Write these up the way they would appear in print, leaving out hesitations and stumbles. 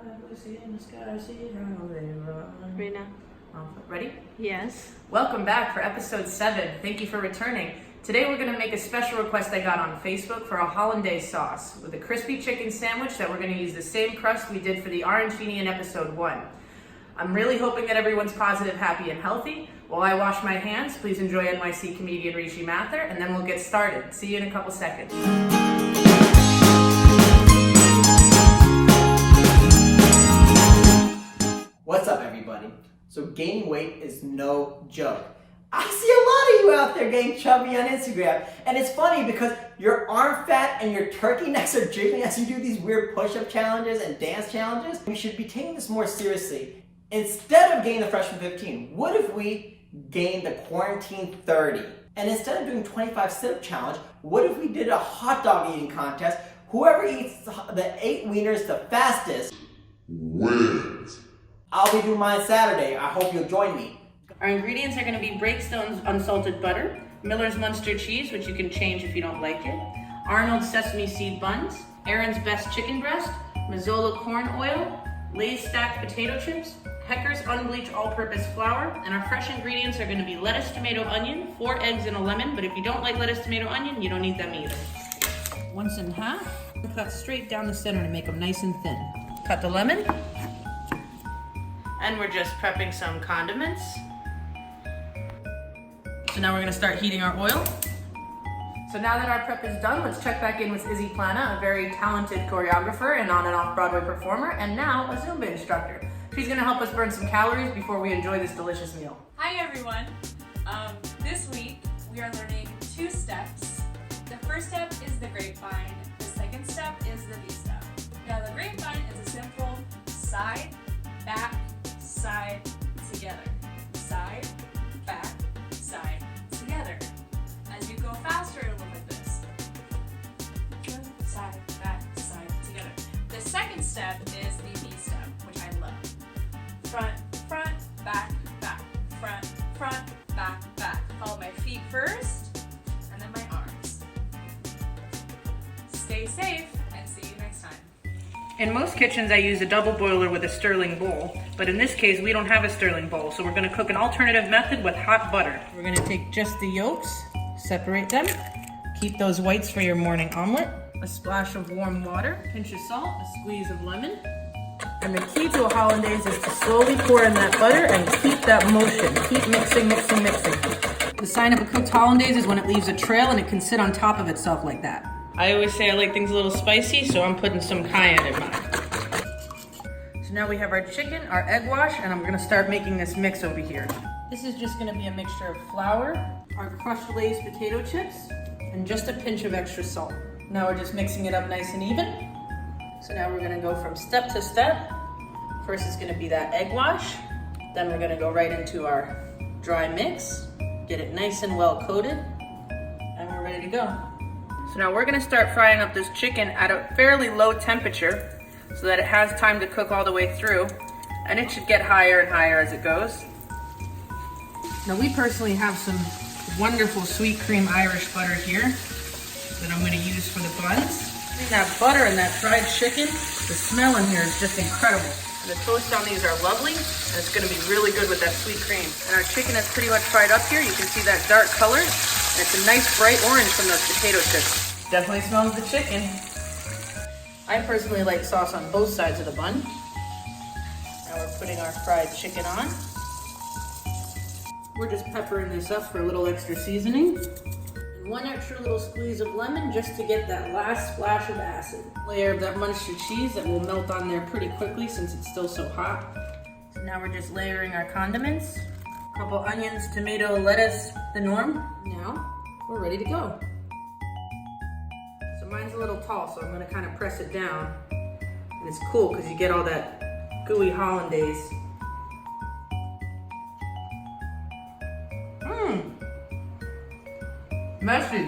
we see in the sky, see how they run. Rena. Ready? Yes. Welcome back for episode 7. Thank you for returning. Today we're going to make a special request I got on Facebook for a hollandaise sauce with a crispy chicken sandwich that we're going to use the same crust we did for the arancini in episode 1. I'm really hoping that everyone's positive, happy, and healthy. While I wash my hands, please enjoy NYC comedian Rishi Mathur, and then we'll get started. See you in a couple seconds. What's up, everybody? So gaining weight is no joke. I see a lot of you out there getting chubby on Instagram, and it's funny because your arm fat and your turkey necks are jiggling as you do these weird push-up challenges and dance challenges. We should be taking this more seriously. Instead of gaining the freshman 15, what if we gained the quarantine 30? And instead of doing 25 sit-up challenge, what if we did a hot dog eating contest? Whoever eats the 8 wieners the fastest wins. I'll be doing mine Saturday. I hope you'll join me. Our ingredients are going to be Breakstone's unsalted butter, Miller's Munster cheese, which you can change if you don't like it, Arnold's sesame seed buns, Aaron's Best chicken breast, Mazola corn oil, Lay's stacked potato chips, Hecker's unbleached all-purpose flour, and our fresh ingredients are going to be lettuce, tomato, onion, 4 eggs, and a lemon, but if you don't like lettuce, tomato, onion, you don't need them either. Once in half, cut straight down the center to make them nice and thin. Cut the lemon. And we're just prepping some condiments. So now we're gonna start heating our oil. So now that our prep is done, let's check back in with Izzy Plana, a very talented choreographer and on and off Broadway performer, and now a Zumba instructor. She's gonna help us burn some calories before we enjoy this delicious meal. Hi everyone. This week we are learning 2 steps. The first step is the grapevine. The second step is the V-step. Now the grapevine is a simple side, back, side, together. Side, back, side, together. As you go faster, it'll look like this. Side, back, side, together. The second step is the V-step, which I love. Front, front, back, back. Front, front, back, back. Follow my feet first, and then my arms. Stay safe, and see you next time. In most kitchens, I use a double boiler with a Stirling bowl, but in this case, we don't have a Stirling bowl, so we're gonna cook an alternative method with hot butter. We're gonna take just the yolks, separate them, keep those whites for your morning omelet, a splash of warm water, pinch of salt, a squeeze of lemon. And the key to a hollandaise is to slowly pour in that butter and keep that motion. Keep mixing, mixing, mixing. The sign of a cooked hollandaise is when it leaves a trail and it can sit on top of itself like that. I always say I like things a little spicy, so I'm putting some cayenne in mine. So now we have our chicken, our egg wash, and I'm gonna start making this mix over here. This is just gonna be a mixture of flour, our crushed Lay's potato chips, and just a pinch of extra salt. Now we're just mixing it up nice and even. So now we're gonna go from step to step. First it's gonna be that egg wash. Then we're gonna go right into our dry mix, get it nice and well coated, and we're ready to go. So now we're gonna start frying up this chicken at a fairly low temperature so that it has time to cook all the way through, and it should get higher and higher as it goes. Now we personally have some wonderful sweet cream Irish butter here that I'm gonna use for the buns. That butter and that fried chicken, the smell in here is just incredible. And the toast on these are lovely, and it's gonna be really good with that sweet cream. And our chicken is pretty much fried up here. You can see that dark color. And it's a nice bright orange from those potato chips. Definitely smells the chicken. I personally like sauce on both sides of the bun. Now we're putting our fried chicken on. We're just peppering this up for a little extra seasoning. And 1 extra little squeeze of lemon just to get that last splash of acid. Layer of that Munster cheese that will melt on there pretty quickly since it's still so hot. So now we're just layering our condiments. Couple onions, tomato, lettuce, the norm. Now, we're ready to go. So mine's a little tall, so I'm gonna kind of press it down. And it's cool because you get all that gooey hollandaise. Messy,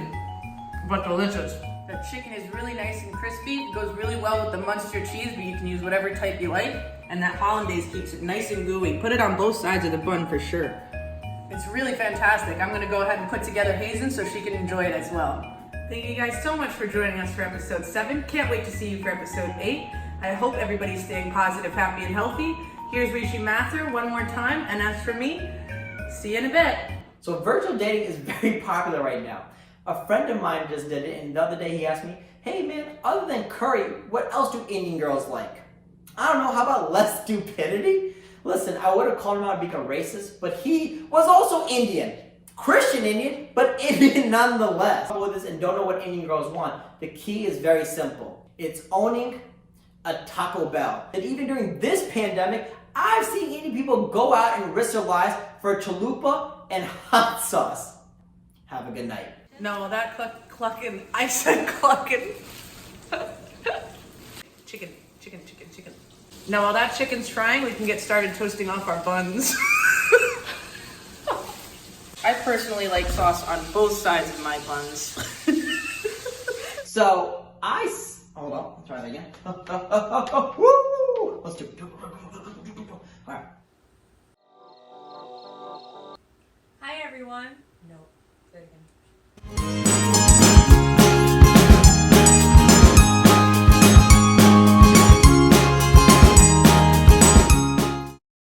but delicious. The chicken is really nice and crispy. It goes really well with the Munster cheese, but you can use whatever type you like. And that hollandaise keeps it nice and gooey. Put it on both sides of the bun for sure. It's really fantastic. I'm gonna go ahead and put together Hazen so she can enjoy it as well. Thank you guys so much for joining us for episode 7. Can't wait to see you for episode 8. I hope everybody's staying positive, happy, and healthy. Here's Rishi Mathur one more time, and as for me, see you in a bit. So virtual dating is very popular right now. A friend of mine just did it, and the other day he asked me, hey man, other than curry, what else do Indian girls like? I don't know, how about less stupidity? Listen, I would have called him out being a racist, but he was also Indian. Christian Indian, but Indian nonetheless. With this and don't know what Indian girls want, the key is very simple. It's owning a Taco Bell. And even during this pandemic, I've seen Indian people go out and risk their lives for a chalupa and hot sauce. Have a good night. No, that clucking. I said clucking. Chicken. Now while that chicken's frying, we can get started toasting off our buns. I personally like sauce on both sides of my buns. So hold on, let's try that again. Woo! Let's do it. All right. Hi everyone. No, say it again.